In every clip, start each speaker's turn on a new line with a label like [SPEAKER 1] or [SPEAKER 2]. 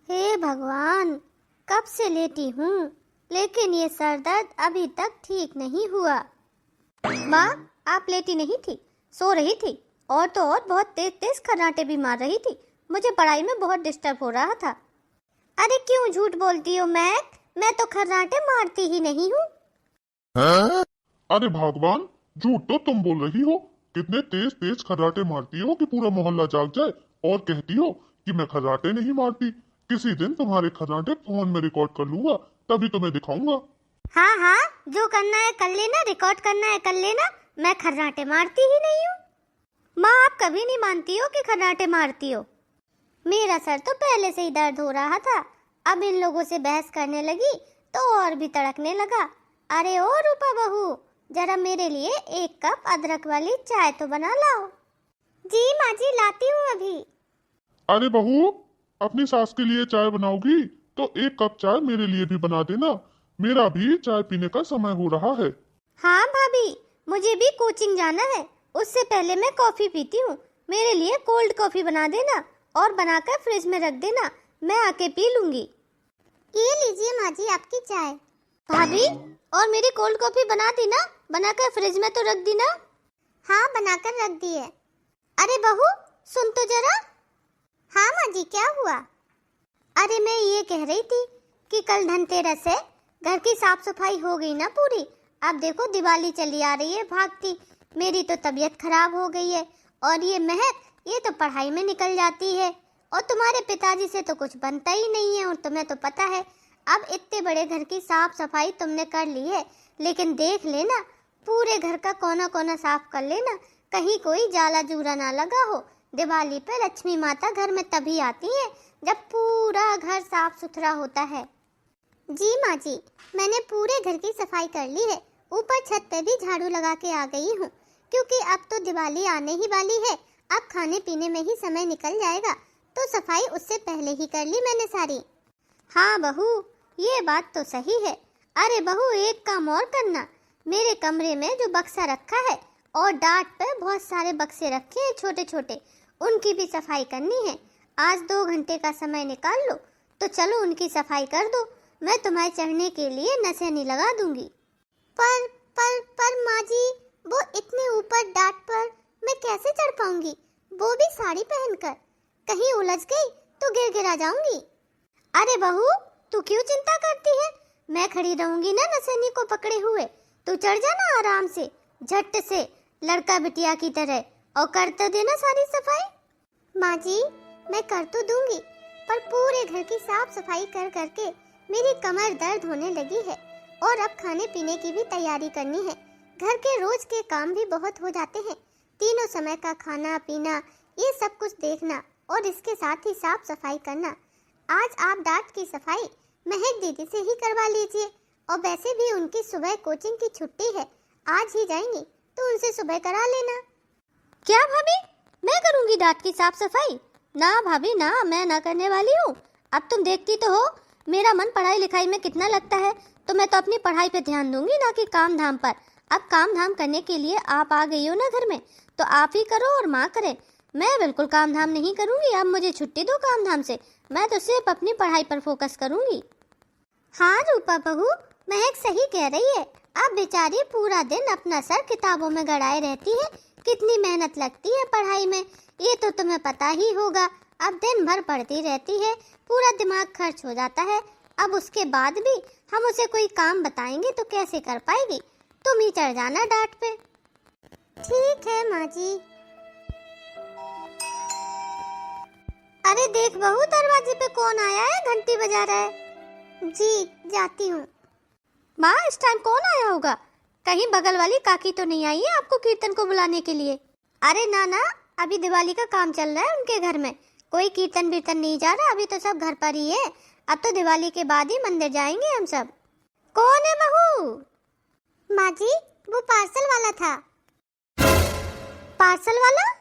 [SPEAKER 1] हे भगवान, कब से लेटी हूँ लेकिन ये सर दर्द अभी तक ठीक नहीं हुआ। माँ, आप लेटी नहीं थी, सो रही थी और तो और बहुत तेज तेज खर्राटे भी मार रही थी। मुझे पढ़ाई में बहुत डिस्टर्ब हो रहा था। अरे क्यों झूठ बोलती हो मैक, मैं तो खर्राटे मारती ही नहीं हूँ।
[SPEAKER 2] अरे भगवान, झूठ तो तुम बोल रही हो। कितने तेज तेज खर्राटे मारती हो कि पूरा मोहल्ला जाग जाए और कहती हो कि मैं खर्राटे नहीं मारती। किसी दिन तुम्हारे खर्राटे फोन में रिकॉर्ड कर लूंगा, तभी तुम्हें दिखाऊंगा।
[SPEAKER 1] हाँ हाँ, जो करना है कर लेना, रिकॉर्ड करना है कर लेना, मैं खर्राटे मारती ही नहीं हूँ। माँ, आप कभी नहीं मानती हो कि खर्राटे मारती हो। मेरा सर तो पहले से ही दर्द हो रहा था, अब इन लोगों से बहस करने लगी तो और भी तड़कने लगा। अरे ओ रूपा बहू, जरा मेरे लिए 1 कप अदरक वाली चाय तो बना लाओ। जी माँ जी, लाती हूँ अभी।
[SPEAKER 2] अरे बहू, अपनी सास के लिए चाय बनाओगी तो 1 कप चाय मेरे लिए भी बना देना। मेरा भी चाय पीने का समय हो रहा है।
[SPEAKER 1] हाँ भाभी, मुझे भी कोचिंग जाना है, उससे पहले मैं कॉफी पीती हूँ। मेरे लिए कोल्ड कॉफी बना देना और बनाकर फ्रिज में रख देना, मैं आके पी लूंगी। ये लीजिए माँ जी आपकी चाय। भाभी, और मेरी कोल्ड कॉफी बना दी ना, बनाकर फ्रिज में तो रख दी ना। हाँ, बनाकर रख दी है। अरे बहू, सुन तो जरा। हाँ माँ जी, क्या हुआ? अरे मैं ये कह रही थी कि कल धनतेरस है, घर की साफ सफाई हो गई ना पूरी। अब देखो दिवाली चली आ रही है भागती, मेरी तो तबीयत खराब हो गई है और ये महक, ये तो पढ़ाई में निकल जाती है और तुम्हारे पिताजी से तो कुछ बनता ही नहीं है और तुम्हें तो पता है। अब इतने बड़े घर की साफ सफाई तुमने कर ली है, लेकिन देख लेना पूरे घर का कोना कोना साफ कर लेना, कहीं कोई जाला जूरा ना लगा हो। दिवाली पे लक्ष्मी माता घर में तभी आती है जब पूरा घर साफ सुथरा होता है। जी माँ जी, मैंने पूरे घर की सफाई कर ली है, ऊपर छत पे भी झाड़ू लगा के आ गई हूँ, क्योंकि अब तो दिवाली आने ही वाली है। अब खाने पीने में ही समय निकल जाएगा, तो सफाई उससे पहले ही कर ली मैंने सारी। हाँ बहू, ये बात तो सही है। अरे बहू, एक काम और करना, मेरे कमरे में जो बक्सा रखा है और डाट पे बहुत सारे बक्से रखे हैं छोटे छोटे, उनकी भी सफाई करनी है। आज 2 घंटे का समय निकाल लो, तो चलो उनकी सफाई कर दो, मैं तुम्हारे चढ़ने के लिए नसेनी लगा दूंगी। पर माँ जी, वो इतने ऊपर डाट पर मैं कैसे चढ़ पाऊंगी, वो भी साड़ी पहनकर? कहीं उलझ गई तो गिर गिरा जाऊंगी। अरे बहू, तू क्यों चिंता करती है, मैं खड़ी रहूंगी ना नसेनी को पकड़े हुए। तू चढ़ जाना आराम से, झट से, लड़का बिटिया की तरह, और कर तो देना सारी सफाई। माँ जी, मैं कर तो दूंगी, पर पूरे घर की साफ सफाई कर करके मेरी कमर दर्द होने लगी है और अब खाने पीने की भी तैयारी करनी है। घर के रोज के काम भी बहुत हो जाते हैं, तीनों समय का खाना पीना, ये सब कुछ देखना और इसके साथ ही साफ सफाई करना। आज आप डाट की सफाई महक दीदी से ही करवा लीजिए, और वैसे भी उनकी सुबह कोचिंग की छुट्टी है, आज ही जाएंगी तो उनसे सुबह करा लेना। क्या भाभी, मैं करूंगी डाट की साफ सफाई? ना भाभी ना, मैं ना करने वाली हूँ। अब तुम देखती तो हो मेरा मन पढ़ाई लिखाई में कितना लगता है, तो मैं तो अपनी पढ़ाई पे ध्यान दूंगी, ना कि काम धाम पर। अब काम धाम करने के लिए आप आ गई हो ना घर में, तो आप ही करो और माँ करे। मैं बिल्कुल काम धाम नहीं करूंगी, अब मुझे छुट्टी दो काम धाम से, मैं तो सिर्फ अपनी पढ़ाई पर फोकस करूंगी। हाँ रूपा बहू, महक सही कह रही है, अब बेचारी पूरा दिन अपना सर किताबों में गड़ाए रहती है, कितनी मेहनत लगती है पढ़ाई में, ये तो तुम्हें पता ही होगा। अब दिन भर पढ़ती रहती है, पूरा दिमाग खर्च हो जाता है। अब उसके बाद भी हम उसे कोई काम बताएंगे तो कैसे कर पाएगी, तुम ही चढ़ जाना डांट पे। ठीक है माँ जी। अरे देख बहू, दरवाजे पे कौन आया है, घंटी बजा रहा है। जी जाती हूँ। माँ, इस टाइम कौन आया होगा, कहीं बगल वाली काकी तो नहीं आई है आपको कीर्तन को बुलाने के लिए? अरे ना ना, अभी दिवाली का काम चल रहा है उनके घर में, कोई कीर्तन बीर्तन नहीं जा रहा, अभी तो सब घर पर ही है। अब तो दिवाली के बाद ही मंदिर जाएंगे हम सब। कौन है बहू? माँ जी, वो पार्सल वाला था। पार्सल वाला?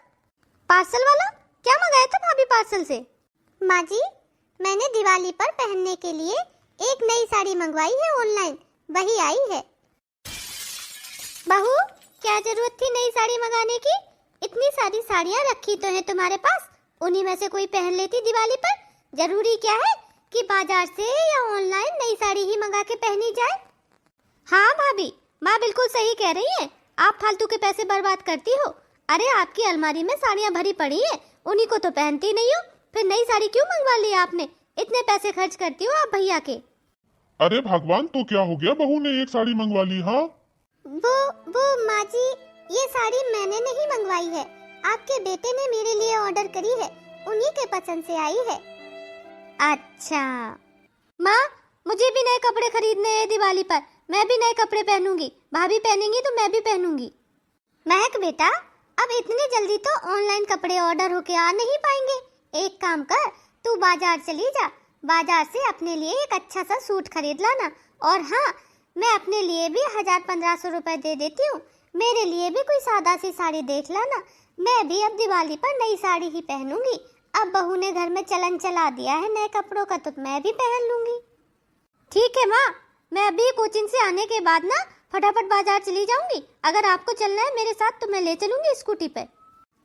[SPEAKER 1] पार्सल वाला क्या मंगाया था भाभी पार्सल से? माँ जी, मैंने दिवाली पर पहनने के लिए एक नई साड़ी मंगवाई है ऑनलाइन, वही आई है। बहू, क्या जरूरत थी नई साड़ी मंगाने की, इतनी सारी साड़ियाँ रखी तो है तुम्हारे पास, उन्हीं में से कोई पहन लेती दिवाली पर। जरूरी क्या है कि बाजार से या ऑनलाइन नई साड़ी ही मंगा के पहनी जाए। हाँ भाभी, माँ बिल्कुल सही कह रही है। आप फालतू के पैसे बर्बाद करती हो। अरे आपकी अलमारी में साड़ियाँ भरी पड़ी है, उन्हीं को तो पहनती नहीं हो, फिर नई साड़ी क्यों मंगवा ली आपने? इतने पैसे खर्च करती हो आप भैया के।
[SPEAKER 2] अरे भगवान, तो क्या हो गया, बहू ने एक साड़ी मंगवा ली। हाँ
[SPEAKER 1] वो माँ जी, ये साड़ी मैंने नहीं मंगवाई है, आपके बेटे ने मेरे लिए ऑर्डर करी है, उन्हीं के पसंद से आई है। अच्छा माँ, मुझे भी नए कपड़े खरीदने हैं दिवाली पर, मैं भी नए कपड़े पहनूंगी। भाभी पहनेंगी तो मैं भी पहनूंगी। महक बेटा, अब इतने जल्दी तो ऑनलाइन कपड़े ऑर्डर होके आ नहीं पाएंगे। एक काम कर, तू बाजार चली जा, बाजार से अपने लिए एक अच्छा सा सूट खरीद लाना। और हाँ, मैं अपने लिए भी 1000-1500 रुपए दे देती हूँ, मेरे लिए भी कोई सादा सी साड़ी देख लाना। मैं भी अब दिवाली पर नई साड़ी ही पहनूंगी। अब बहू ने घर में चलन चला दिया है नए कपड़ों का, तो मैं भी पहन लूंगी। ठीक है माँ, मैं अभी कोचिंग से आने के बाद ना फटाफट बाजार चली जाऊंगी। अगर आपको चलना है मेरे साथ तो मैं ले चलूंगी स्कूटी पे।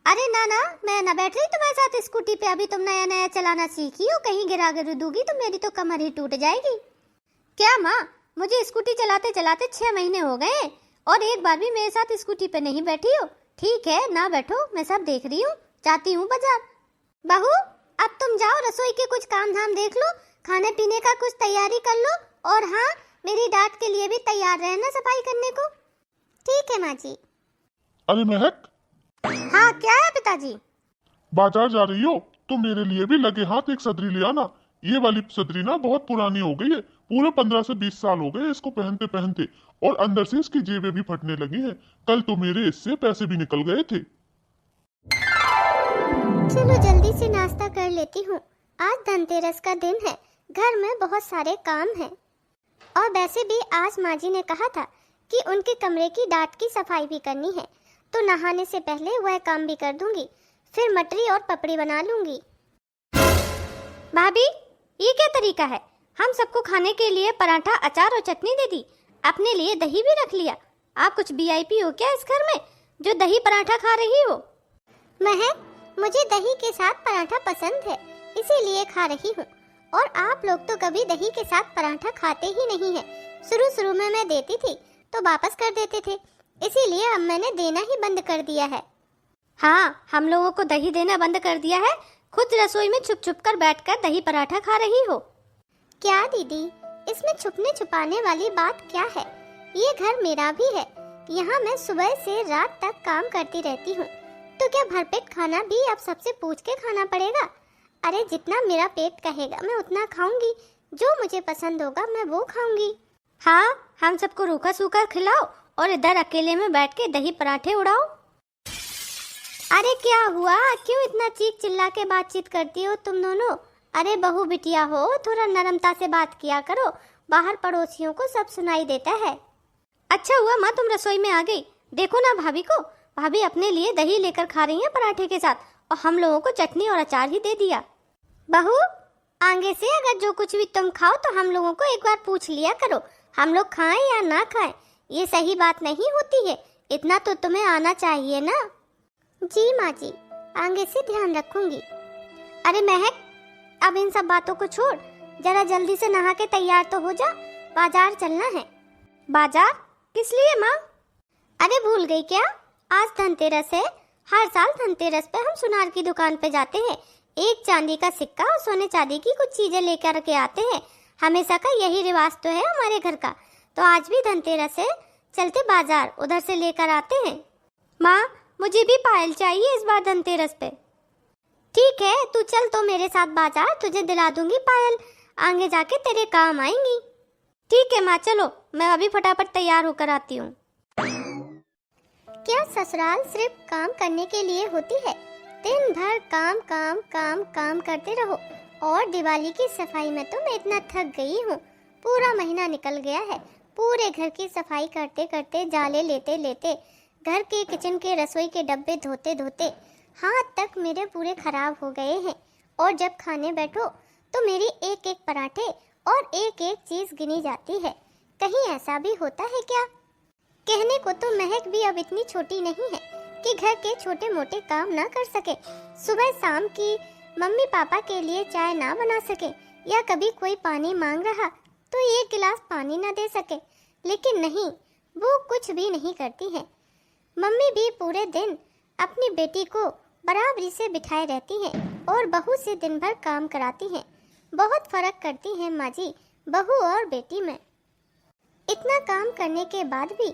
[SPEAKER 1] अरे ना ना, मैं ना बैठ रही तुम्हारे साथ स्कूटी पे, अभी तुम नया नया चलाना सीखी हो, कहीं गिरा गिर दूंगी तो मेरी तो कमर ही टूट जाएगी। क्या माँ, मुझे स्कूटी चलाते चलाते 6 महीने हो गए और एक बार भी मेरे साथ स्कूटी पे नहीं बैठी हो। ठीक है ना बैठो, मैं सब देख रही हूँ, जाती हूँ बाजार। बहू, अब तुम जाओ, रसोई के कुछ काम धाम देख लो, खाने पीने का कुछ तैयारी कर लो, और हाँ, मेरी डांट के लिए भी तैयार रहना सफाई करने को। ठीक है माँ जी।
[SPEAKER 2] अरे महक,
[SPEAKER 1] हाँ क्या है पिताजी?
[SPEAKER 2] बाजार जा रही हो तो मेरे लिए भी लगे हाथ एक सदरी ले आना। ये वाली सदरी ना बहुत पुरानी हो गई है, पूरे 15 से 20 साल हो गए इसको पहनते पहनते, और अंदर से इसकी जेबें भी फटने लगी हैं। कल तो मेरे इससे पैसे भी निकल गए थे।
[SPEAKER 1] चलो जल्दी से नाश्ता कर लेती हूँ, आज धनतेरस का दिन है, घर में बहुत सारे काम हैं। और वैसे भी आज माँ जी ने कहा था कि उनके कमरे की डांट की सफाई भी करनी है, तो नहाने से पहले वह काम भी कर दूंगी, फिर मटरी और पपड़ी बना लूंगी। भाभी, ये क्या तरीका है? हम सबको खाने के लिए पराठा, अचार और चटनी दे दी, अपने लिए दही भी रख लिया। आप कुछ वीआईपी हो क्या इस घर में, जो दही पराठा खा रही हो? महक, मुझे दही के साथ पराठा पसंद है, इसीलिए खा रही हूँ। और आप लोग तो कभी दही के साथ पराठा खाते ही नहीं है। शुरू में मैं देती थी तो वापस कर देते थे, इसीलिए अब मैंने देना ही बंद कर दिया है। हाँ, हम लोगों को दही देना बंद कर दिया है, खुद रसोई में छुप छुप कर बैठकर दही पराठा खा रही हो। क्या दीदी, इसमें छुपने छुपाने वाली बात क्या है? ये घर मेरा भी है, यहाँ मैं सुबह से रात तक काम करती रहती हूँ, तो क्या भरपेट खाना भी अब सबसे पूछ के खाना पड़ेगा? अरे जितना मेरा पेट कहेगा मैं उतना खाऊंगी, जो मुझे पसंद होगा मैं वो खाऊंगी। हाँ, हम सबको रूखा सूखा खिलाओ और इधर अकेले में बैठ के दही पराठे उड़ाओ। अरे क्या हुआ, क्यों इतना चीख चिल्ला के बातचीत करती हो तुम दोनों? अरे बहू बिटिया हो, थोड़ा नरमता से बात किया करो, बाहर पड़ोसियों को सब सुनाई देता है। अच्छा हुआ माँ तुम रसोई में आ गई, देखो ना भाभी को, भाभी अपने लिए दही लेकर खा रही हैं पराठे के साथ, और हम लोगों को चटनी और अचार ही दे दिया। बहू, आगे से अगर जो कुछ भी तुम खाओ तो हम लोगों को एक बार पूछ लिया करो, हम लोग खाएं या ना खाएं, ये सही बात नहीं होती है, इतना तो तुम्हें आना चाहिए ना। जी माँ जी, आगे से ध्यान रखूंगी। अरे महक, अब इन सब बातों को छोड़, जरा जल्दी से नहा के तैयार तो हो जा, बाजार चलना है। बाजार किस लिए माँ? अरे भूल गई क्या, आज धनतेरस है। हर साल धनतेरस पे हम सुनार की दुकान पे जाते हैं, एक चांदी का सिक्का और सोने चांदी की कुछ चीजें लेकर के आते हैं। हमेशा का यही रिवाज तो है हमारे घर का, तो आज भी धनतेरस है, चलते बाजार, उधर से लेकर आते हैं। माँ, मुझे भी पायल चाहिए इस बार धनतेरस पे। ठीक है, तू चल तो मेरे साथ बाजार, तुझे दिला दूंगी पायल, आगे जाके तेरे काम आएंगी। ठीक है माँ, चलो मैं अभी फटाफट तैयार होकर आती हूँ। क्या ससुराल सिर्फ काम करने के लिए होती है? दिन भर काम काम काम काम करते रहो। और दिवाली की सफाई में तो मैं इतना थक गई हूँ, पूरा महीना निकल गया है पूरे घर की सफाई करते करते, जाले लेते लेते, घर के किचन के रसोई के डब्बे धोते धोते हाथ तक मेरे पूरे खराब हो गए हैं। और जब खाने बैठो तो मेरी एक एक पराठे और एक एक चीज गिनी जाती है। कहीं ऐसा भी होता है क्या? कहने को तो महक भी अब इतनी छोटी नहीं है कि घर के छोटे मोटे काम ना कर सके, सुबह शाम की मम्मी पापा के लिए चाय ना बना सके, या कभी कोई पानी मांग रहा तो एक गिलास पानी न दे सके, लेकिन नहीं, वो कुछ भी नहीं करती हैं। मम्मी भी पूरे दिन अपनी बेटी को बराबरी से बिठाए रहती हैं और बहू से दिन भर काम कराती हैं। बहुत फर्क करती हैं माँ जी बहू और बेटी में। इतना काम करने के बाद भी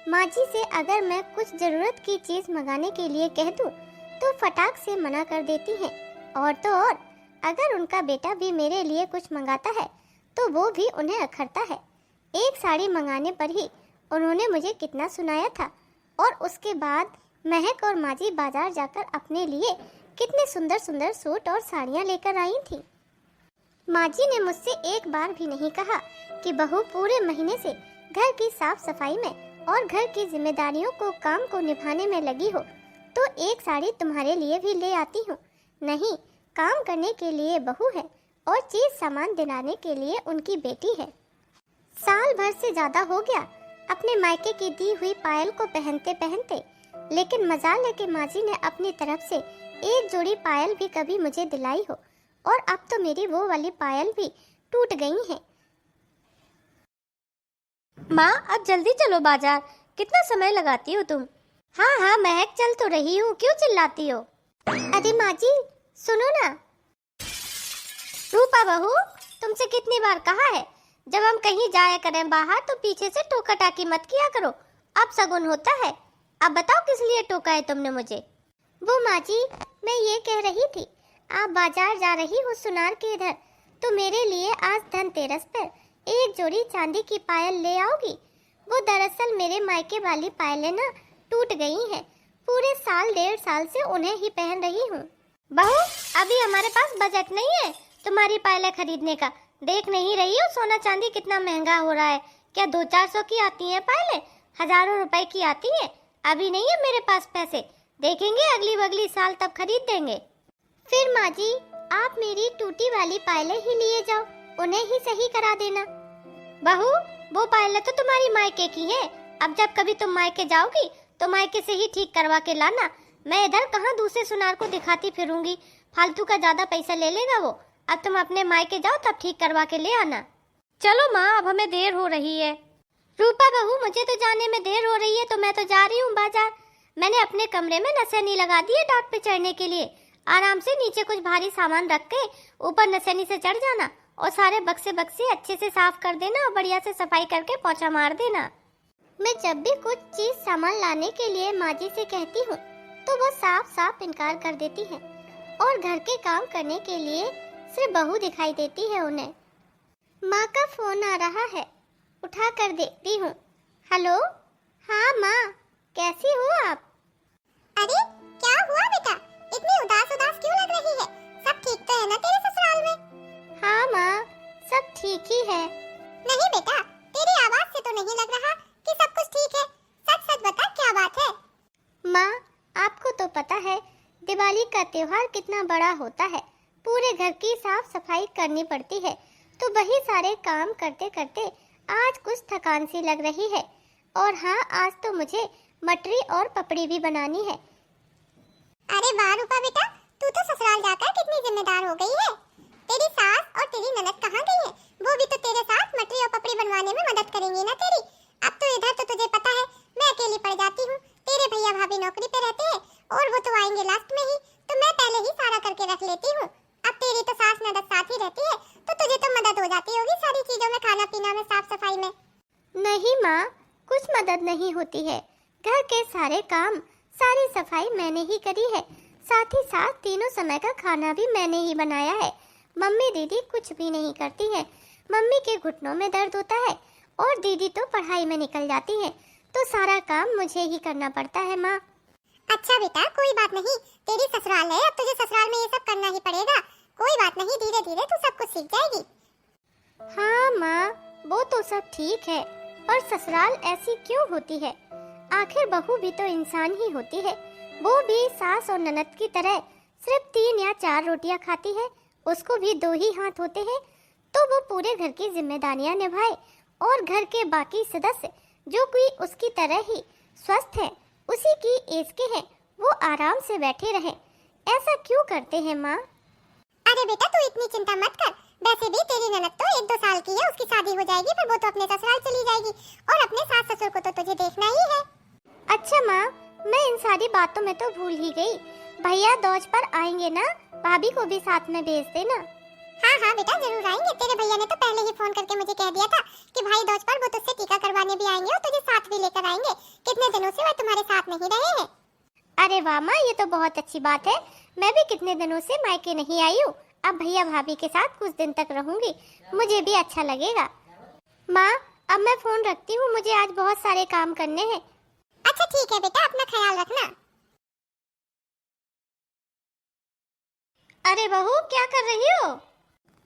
[SPEAKER 1] माँ जी से अगर मैं कुछ ज़रूरत की चीज़ मंगाने के लिए कह दूँ तो फटाक से मना कर देती हैं। और तो और अगर उनका बेटा भी मेरे लिए कुछ मंगाता है तो वो भी उन्हें अखरता है। एक साड़ी मंगाने पर ही उन्होंने मुझे कितना सुनाया था, और उसके बाद महक और माँ जी बाजार जाकर अपने लिए कितने सुंदर सुंदर सूट और साड़ियाँ लेकर आई थी। माँ जी ने मुझसे एक बार भी नहीं कहा कि बहू पूरे महीने से घर की साफ सफाई में और घर की जिम्मेदारियों को काम को निभाने में लगी हो तो एक साड़ी तुम्हारे लिए भी ले आती हूँ। नहीं, काम करने के लिए बहू है और चीज सामान दिलाने के लिए उनकी बेटी है। साल भर से ज्यादा हो गया अपने मायके की दी हुई पायल को पहनते पहनते, लेकिन मजाल है कि माँ जी ने अपनी तरफ से एक जोड़ी पायल भी कभी मुझे दिलाई हो, और अब तो मेरी वो वाली पायल भी टूट गई है।
[SPEAKER 3] माँ अब जल्दी चलो बाजार, कितना समय लगाती हो तुम?
[SPEAKER 1] हाँ हाँ महक, चल तो रही हूँ, क्यों चिल्लाती हो? अरे माँ जी सुनो ना। रूपा बहू, तुमसे कितनी बार कहा है जब हम कहीं जाया करें बाहर तो पीछे से टोका टाकी मत किया करो, अब सगुन होता है। अब बताओ किस लिए टोका है तुमने मुझे? वो माँ जी, मैं ये कह रही थी आप बाजार जा रही हो सुनार के इधर, तो मेरे लिए आज धनतेरस पर एक जोड़ी चांदी की पायल ले आओगी? वो दरअसल मेरे मायके वाली पायलें ना टूट गई हैं, पूरे साल 1.5 साल से उन्हें ही पहन रही हूँ। बहू, अभी हमारे पास बजट नहीं है तुम्हारी पायलें खरीदने का। देख नहीं रही हो सोना चांदी कितना महंगा हो रहा है? क्या 200-400 की आती है पायलें? हजारों रुपए की आती है। अभी नहीं है मेरे पास पैसे, देखेंगे अगली बगली साल तब खरीद देंगे। फिर माँ जी आप मेरी टूटी वाली पायलें ही लिए जाओ, उन्हें ही सही करा देना। बहू, वो पायलें तो तुम्हारी मायके की है, अब जब कभी तुम मायके जाओगी तो मायके से ही ठीक करवा के लाना। मैं इधर कहाँ दूसरे सुनार को दिखाती फिरूंगी, फालतू का ज्यादा पैसा ले लेगा वो। अब तुम अपने मायके जाओ तब ठीक करवा के ले आना।
[SPEAKER 3] चलो माँ, अब हमें देर हो रही है।
[SPEAKER 1] रूपा बहू, मुझे तो जाने में देर हो रही है तो मैं तो जा रही हूँ बाजार। मैंने अपने कमरे में नसेनी लगा दी है डाट पे चढ़ने के लिए। आराम से नीचे कुछ भारी सामान रख के ऊपर नसेनी से चढ़ जाना और सारे बक्से बक्से अच्छे से साफ कर देना और बढ़िया से सफाई करके पोंछा मार देना। मैं जब भी कुछ चीज सामान लाने के लिए माँ जी से कहती हूँ तो वो साफ साफ इनकार कर देती है, और घर के काम करने के लिए सिर्फ बहू दिखाई देती है उन्हें। माँ का फोन आ रहा है, उठा कर देखती हूँ। हेलो, हाँ माँ, कैसी हो आप? अरे क्या हुआ बेटा, इतनी उदास उदास क्यों लग रही है? सब ठीक तो है ना तेरे ससुराल में? हाँ माँ, सब ठीक ही है। नहीं बेटा, तेरी आवाज से तो नहीं लग रहा कि सब कुछ ठीक है। सच सच बता, क्या बात है? माँ, आपको तो पता है दिवाली का त्योहार कितना बड़ा होता है, पूरे घर की साफ सफाई करनी पड़ती है, तो वही सारे काम करते करते आज कुछ थकान सी लग रही है। और हाँ, आज तो मुझे मटरी और पपड़ी भी बनानी है। अरे वाह रूपा बेटा, तू तो ससुराल जाकर कितनी जिम्मेदार हो गई है। तेरी सास और तेरी ननद कहाँ गई है? वो भी तो तेरे साथ मटरी और पपड़ी बनवाने में मदद करेंगी ना तेरी। अब तो इधर तो तुझे पता है मैं अकेली पड़ जाती हूँ, तेरे भैया भाभी नौकरी पे रहते हैं और वो तो आएंगे लास्ट में ही, तो मैं पहले ही सारा करके रख लेती हूँ। अब तेरी तो सास ननद साथ ही रहती है तो तुझे तो मदद हो जाती होगी सारी चीजों में, खाना पीना में, साफ सफाई में। नहीं माँ, कुछ मदद नहीं होती है। घर के सारे काम, सारी सफाई मैंने ही करी है, साथ ही साथ तीनों समय का खाना भी मैंने ही बनाया है। मम्मी दीदी कुछ भी नहीं करती है। मम्मी के घुटनों में दर्द होता है और दीदी तो पढ़ाई में निकल जाती है, तो सारा काम मुझे ही करना पड़ता है माँ। अच्छा बेटा, कोई बात नहीं, तेरी ससुराल है, अब तुझे ससुराल में ये सब करना ही पड़ेगा। कोई बात नहीं, धीरे धीरे तू सब कुछ सीख जाएगी। हाँ माँ, वो तो सब ठीक है, पर ससुराल ऐसी क्यों होती है? आखिर बहू भी तो इंसान ही होती है। वो भी सास और ननद की तरह सिर्फ 3 या 4 रोटियां खाती है, उसको भी 2 ही हाथ होते हैं, तो वो पूरे घर की जिम्मेदारियां निभाए और घर के बाकी सदस्य जो कोई उसकी तरह ही स्वस्थ है, उसी की एज के हैं, वो आराम से बैठे रहे। ऐसा क्यों करते हैं माँ? अरे बेटा, तू इतनी चिंता मत कर,
[SPEAKER 4] वैसे भी तेरी ननद तो 1-2 साल की है, उसकी शादी हो जाएगी, फिर वो तो अपने ससुराल चली जाएगी और अपने सास ससुर को तो तुझे देखना ही है।
[SPEAKER 1] अच्छा माँ, मैं इन सारी बातों में तो भूल ही गई। भैया दौज पर आएंगे ना, भाभी को भी साथ में भेज देना।
[SPEAKER 4] हाँ हाँ बेटा, जरूर आएंगे। तेरे भैया ने तो पहले ही फोन करके मुझे कह दिया था कि भाई दौज पर वो तुझसे टीका करवाने भी आएंगे और तुझे साथ भी लेकर आएंगे। कितने दिनों से वो तुम्हारे साथ नहीं रहे हैं।
[SPEAKER 1] अरे वाह माँ, ये तो बहुत अच्छी बात है। मैं भी कितने दिनों से मायके नहीं आई हूँ। अब भैया भाभी के साथ कुछ दिन तक रहूंगी, मुझे भी अच्छा लगेगा। माँ अब मैं फोन रखती हूँ, मुझे आज बहुत सारे काम करने हैं।
[SPEAKER 4] अच्छा ठीक है बेटा, अपना ख्याल रखना।
[SPEAKER 1] अरे बहू क्या कर रही हो?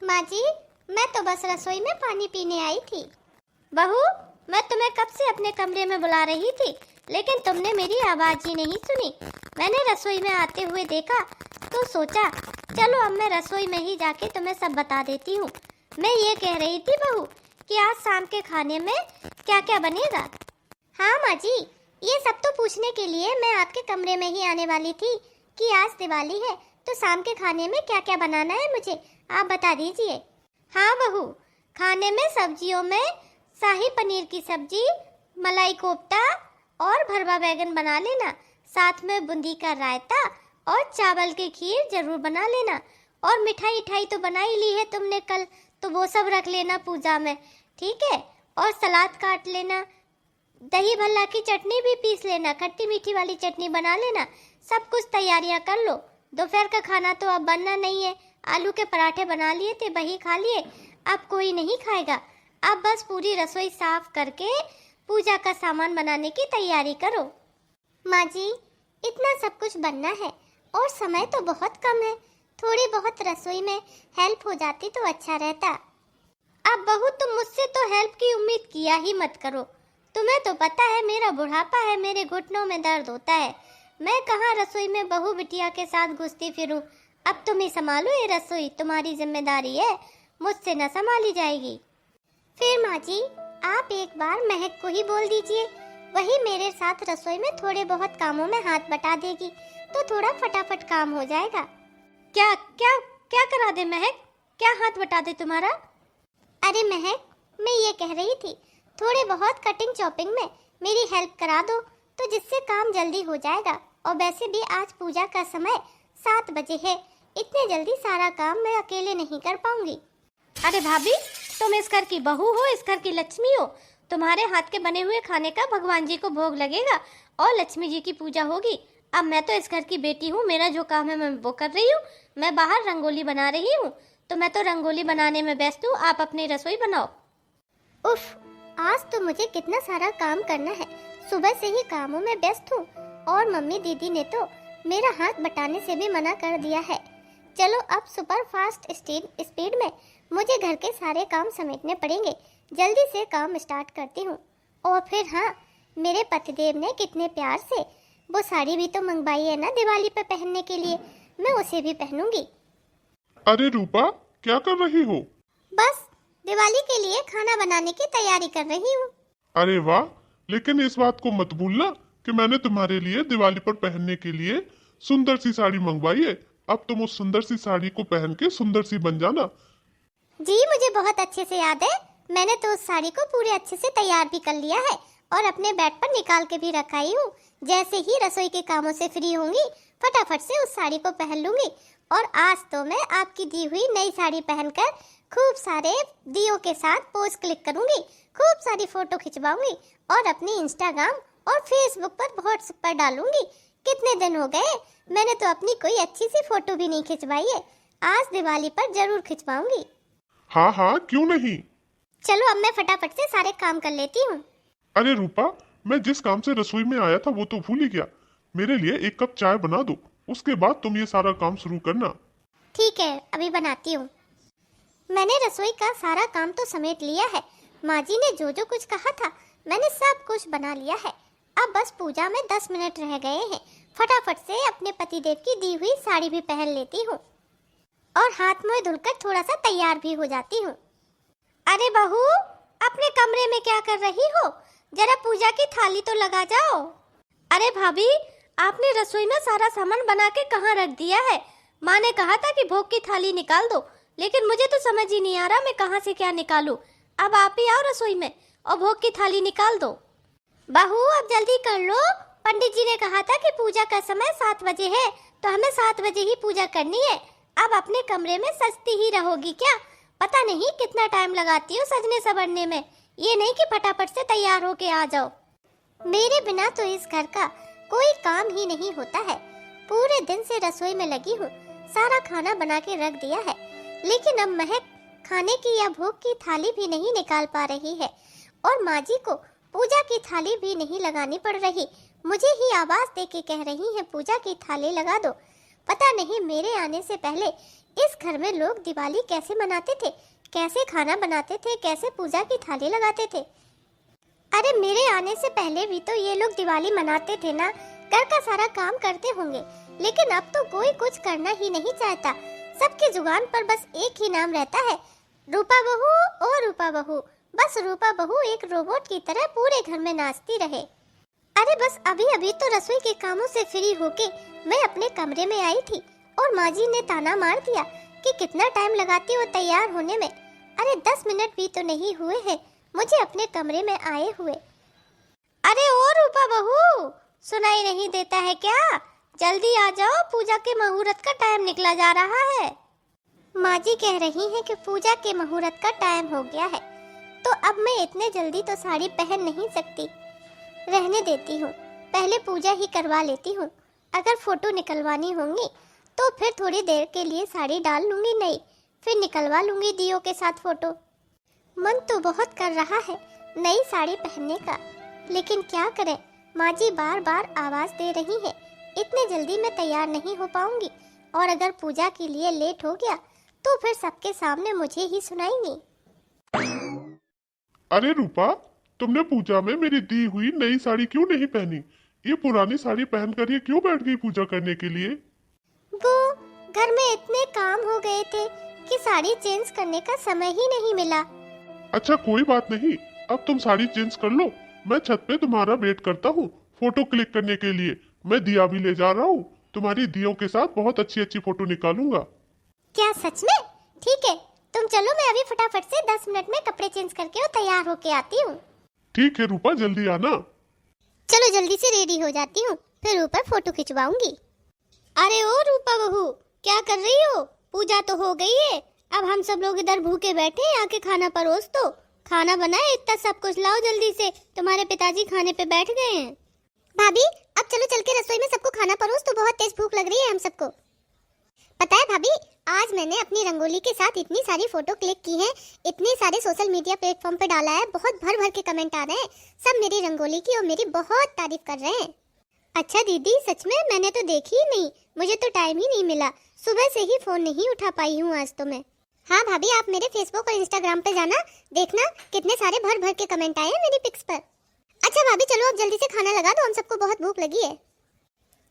[SPEAKER 1] माँ जी मैं तो बस रसोई में पानी पीने आई थी। बहू मैं तुम्हें कब से अपने कमरे में बुला रही थी, लेकिन तुमने मेरी आवाज ही नहीं सुनी। मैंने रसोई में आते हुए देखा तो सोचा चलो अब मैं रसोई में ही जाके तुम्हें सब बता देती हूँ। मैं ये कह रही थी बहू कि आज शाम के खाने में क्या क्या बनेगा। हाँ माँ जी, ये सब तो पूछने के लिए मैं आपके कमरे में ही आने वाली थी कि आज दिवाली है तो शाम के खाने में क्या क्या बनाना है मुझे आप बता दीजिए। हाँ बहू, खाने में सब्जियों में शाही पनीर की सब्जी, मलाई कोफ्ता और भरवा बैगन बना लेना। साथ में बूंदी का रायता और चावल की खीर जरूर बना लेना। और मिठाई तो बना ही ली है तुमने कल, तो वो सब रख लेना पूजा में, ठीक है। और सलाद काट लेना, दही भल्ला की चटनी भी पीस लेना, खट्टी मीठी वाली चटनी बना लेना। सब कुछ तैयारियां कर लो। दोपहर का खाना तो अब बनना नहीं है, आलू के पराठे बना लिए थे, वही खा लिए, अब कोई नहीं खाएगा। अब बस पूरी रसोई साफ करके पूजा का सामान बनाने की तैयारी करो। माँ जी इतना सब कुछ बनना है और समय तो बहुत कम है, थोड़ी बहुत रसोई में हेल्प हो जाती तो अच्छा रहता। अब बहू तुम मुझसे तो हेल्प की उम्मीद किया ही मत करो। तुम्हें तो पता है मेरा बुढ़ापा है, मेरे घुटनों में दर्द होता है। मैं कहाँ रसोई में बहू बिटिया के साथ घुसती फिरूं। अब तुम ही संभालो ये रसोई, तुम्हारी जिम्मेदारी है, मुझसे न संभाली जाएगी। फिर माँ जी आप एक बार महक को ही बोल दीजिए, वही मेरे साथ रसोई में थोड़े बहुत कामों में हाथ बटा देगी तो थोड़ा फटाफट काम हो जाएगा।
[SPEAKER 3] क्या क्या क्या करा दे महक, क्या हाथ बटा दे तुम्हारा?
[SPEAKER 1] अरे महक मैं ये कह रही थी थोड़े बहुत कटिंग चॉपिंग में मेरी हेल्प करा दो तो जिससे काम जल्दी हो जाएगा। और वैसे भी आज पूजा का समय 7 बजे है, इतने जल्दी सारा काम मैं अकेले नहीं कर पाऊंगी।
[SPEAKER 3] अरे भाभी तुम इस घर की बहू हो, इस घर की लक्ष्मी हो। तुम्हारे हाथ के बने हुए खाने का भगवान जी को भोग लगेगा और लक्ष्मी जी की पूजा होगी। अब मैं तो इस घर की बेटी हूँ, मेरा जो काम है मैं वो कर रही हूँ। मैं बाहर रंगोली बना रही हूँ तो मैं तो रंगोली बनाने में व्यस्त हूँ, आप अपनी रसोई बनाओ।
[SPEAKER 1] उफ, आज तो मुझे कितना सारा काम करना है, सुबह से ही कामों में व्यस्त हूँ और मम्मी दीदी ने तो मेरा हाथ बटाने से भी मना कर दिया है। चलो अब सुपर फास्ट स्पीड में मुझे घर के सारे काम समेटने पड़ेंगे। जल्दी से काम स्टार्ट करती हूँ। और फिर हाँ, मेरे पतिदेव ने कितने प्यार से वो साड़ी भी तो मंगवाई है ना दिवाली पे पहनने के लिए, मैं उसे भी पहनूंगी।
[SPEAKER 2] अरे रूपा क्या कर रही हो?
[SPEAKER 1] बस दिवाली के लिए खाना बनाने की तैयारी कर रही हूँ।
[SPEAKER 2] अरे वाह, लेकिन इस बात को मत भूलना कि मैंने तुम्हारे लिए दिवाली पर पहनने के लिए सुंदर सी साड़ी मंगवाई है। अब तुम उस सुंदर सी साड़ी को पहन के सुंदर सी बन जाना।
[SPEAKER 1] जी मुझे बहुत अच्छे से याद है, मैंने तो उस साड़ी को पूरे अच्छे से तैयार भी कर लिया है और अपने बेड पर निकाल के भी रखा ही हूँ। जैसे ही रसोई के कामों से फ्री होंगी फटाफट से उस साड़ी को पहन लूंगी। और आज तो मैं आपकी दी हुई नई साड़ी पहनकर खूब सारे दियों के साथ पोज क्लिक करूंगी, खूब सारी फोटो खिंचवाऊंगी और अपनी इंस्टाग्राम और फेसबुक पर व्हाट्सएप पर डालूंगी। कितने दिन हो गए मैंने तो अपनी कोई अच्छी सी फोटो भी नहीं खिंचवाई है, आज दिवाली पर जरूर खिंचवाऊंगी।
[SPEAKER 2] हाँ हाँ क्यों नहीं।
[SPEAKER 1] चलो अब मैं फटाफट से सारे काम कर लेती हूँ।
[SPEAKER 2] अरे रूपा, मैं जिस काम से रसोई में आया था वो तो भूल ही गया। मेरे लिए 1 कप चाय बना दो, उसके बाद तुम ये सारा काम शुरू करना।
[SPEAKER 1] ठीक है अभी बनाती हूँ। मैंने रसोई का सारा काम तो समेट लिया है, माँ जी ने जो जो कुछ कहा था मैंने सब कुछ बना लिया है। अब बस पूजा में 10 मिनट रह गए हैं, फटाफट से अपने पतिदेव की दी हुई साड़ी भी पहन लेती हूँ और हाथ मुंह धुलकर थोड़ा सा तैयार भी हो जाती हूँ। अरे बहू अपने कमरे में क्या कर रही हो, जरा पूजा की थाली तो लगा जाओ।
[SPEAKER 3] अरे भाभी आपने रसोई में सारा सामान बना के कहाँ रख दिया है? माँ ने कहा था कि भोग की थाली निकाल दो, लेकिन मुझे तो समझ ही नहीं आ रहा मैं कहाँ से क्या निकालूं। अब आप ही आओ रसोई में और भोग की थाली निकाल दो।
[SPEAKER 1] बहू अब जल्दी कर लो, पंडित जी ने कहा था कि पूजा का समय 7 बजे है, तो हमें 7 बजे ही पूजा करनी है। अब अपने कमरे में सजती ही रहोगी क्या? पता नहीं कितना टाइम लगाती हो सजने संवरने में, ये नहीं कि फटाफट से तैयार होके आ जाओ। मेरे बिना तो इस घर का कोई काम ही नहीं होता है। पूरे दिन से रसोई में लगी हूँ, सारा खाना बना के रख दिया है, लेकिन अब महक खाने की या भोग की थाली भी नहीं निकाल पा रही है और माँ जी को पूजा की थाली भी नहीं लगानी पड़ रही। मुझे ही आवाज दे के कह रही है पूजा की थाली लगा दो। पता नहीं मेरे आने से पहले इस घर में लोग दिवाली कैसे मनाते थे, कैसे खाना बनाते थे, कैसे पूजा की थाली लगाते थे। अरे मेरे आने से पहले भी तो ये लोग दिवाली मनाते थे ना, घर का सारा काम करते होंगे, लेकिन अब तो कोई कुछ करना ही नहीं चाहता। सबकी जुबान पर बस एक ही नाम रहता है, रूपा बहू ओ रूपा बहू। बस रूपा बहू एक रोबोट की तरह पूरे घर में नाचती रहे। अरे बस अभी अभी तो रसोई के कामों से फ्री होके मैं अपने कमरे में आई थी और माँ जी ने ताना मार दिया कि कितना टाइम लगाती हो तैयार होने में। अरे 10 मिनट भी तो नहीं हुए हैं मुझे अपने कमरे में आए हुए। अरे ओ रूपा बहू, सुनाई नहीं देता है क्या? जल्दी आ जाओ, पूजा के मुहूर्त का टाइम निकला जा रहा है। माँ जी कह रही हैं कि पूजा के मुहूर्त का टाइम हो गया है, तो अब मैं इतने जल्दी तो साड़ी पहन नहीं सकती, रहने देती हूँ, पहले पूजा ही करवा लेती हूँ। अगर फोटो निकलवानी होंगी तो फिर थोड़ी देर के लिए साड़ी डाल लूंगी, नहीं फिर निकलवा लूंगी दियो के साथ फोटो। मन तो बहुत कर रहा है नई साड़ी पहनने का, लेकिन क्या करें, माँ जी बार बार आवाज दे रही है इतने जल्दी मैं तैयार नहीं हो पाऊंगी, और अगर पूजा के लिए लेट हो गया तो फिर सबके सामने मुझे ही सुनाएंगी।
[SPEAKER 2] अरे रूपा, तुमने पूजा में मेरी दी हुई नई साड़ी क्यों नहीं पहनी? ये पुरानी साड़ी पहनकर ये क्यों बैठ गई पूजा करने के लिए?
[SPEAKER 1] वो घर में इतने काम हो गए थे कि साड़ी चेंज करने का समय ही नहीं मिला।
[SPEAKER 2] अच्छा कोई बात नहीं, अब तुम साड़ी चेंज कर लो, मैं छत पे तुम्हारा वेट करता हूँ फोटो क्लिक करने के लिए। मैं दिया भी ले जा रहा हूँ, तुम्हारी दियों के साथ बहुत अच्छी अच्छी फोटो निकालूंगा।
[SPEAKER 1] क्या सच में? ठीक है, तुम चलो, मैं अभी फटाफट से 10 मिनट में कपड़े चेंज करके और तैयार होके आती हूँ।
[SPEAKER 2] ठीक है रूपा, जल्दी आना।
[SPEAKER 1] चलो जल्दी से रेडी हो जाती हूँ, फिर ऊपर फोटो खिंचवाऊंगी। अरे ओ रूपा बहू, क्या कर रही हो? पूजा तो हो गई है, अब हम सब लोग इधर भूखे बैठे हैं, आके खाना परोस दो। खाना बनाए, इतना सब कुछ लाओ जल्दी से, तुम्हारे पिताजी खाने पे बैठ गए हैं। भाभी अब चलो चल के रसोई में सबको खाना परोस, तो बहुत तेज भूख लग रही है हम सबको। पता है भाभी, आज मैंने अपनी रंगोली के साथ इतनी सारी फोटो क्लिक की हैं, इतने सारे सोशल मीडिया प्लेटफॉर्म पे डाला है, बहुत भर भर के कमेंट आ रहे हैं, सब मेरी रंगोली की और मेरी बहुत तारीफ कर रहे हैं। अच्छा दीदी, सच में? मैंने तो देखी ही नहीं, मुझे तो टाइम ही नहीं मिला, सुबह से ही फोन नहीं उठा पाई हूँ आज तो मैं। हाँ भाभी, आप मेरे फेसबुक और इंस्टाग्राम पे जाना, देखना कितने सारे भर भर के कमेंट आए हैं मेरी पिक्स पर। अच्छा भाभी चलो अब जल्दी से खाना लगा दो, हम सबको बहुत भूख लगी है।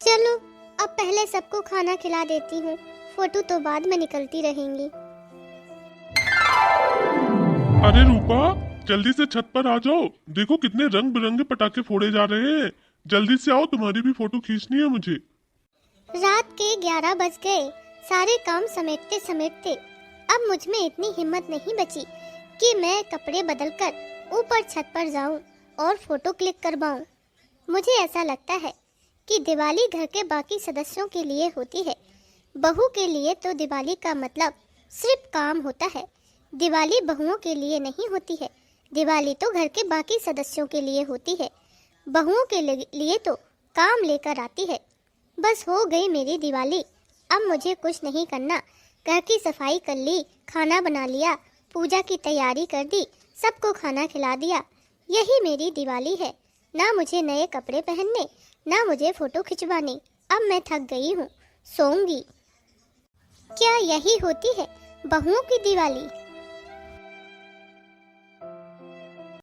[SPEAKER 1] चलो अब पहले सबको खाना खिला देती हूँ, फोटो तो बाद में निकलती रहेंगी।
[SPEAKER 2] अरे रूपा, जल्दी से छत पर आ जाओ, देखो कितने रंग बिरंगे पटाखे फोड़े जा रहे हैं, जल्दी से आओ, तुम्हारी भी फोटो खींचनी है मुझे।
[SPEAKER 1] रात के 11 बज गए, सारे काम समेटते समेटते अब मुझ में इतनी हिम्मत नहीं बची कि मैं कपड़े बदलकर ऊपर छत पर जाऊं और फोटो क्लिक करवाऊं। मुझे ऐसा लगता है कि दिवाली घर के बाकी सदस्यों के लिए होती है, बहू के लिए तो दिवाली का मतलब सिर्फ काम होता है। दिवाली बहुओं के लिए नहीं होती है, दिवाली तो घर के बाकी सदस्यों के लिए होती है, बहुओं के लिए तो काम लेकर आती है। बस हो गई मेरी दिवाली, अब मुझे कुछ नहीं करना, घर की सफाई कर ली, खाना बना लिया, पूजा की तैयारी कर दी, सबको खाना खिला दिया, यही मेरी दिवाली है। ना मुझे नए कपड़े पहनने, ना मुझे फोटो खिंचवानी, अब मैं थक गई हूँ, सोऊंगी। क्या यही होती है बहुओं की दिवाली?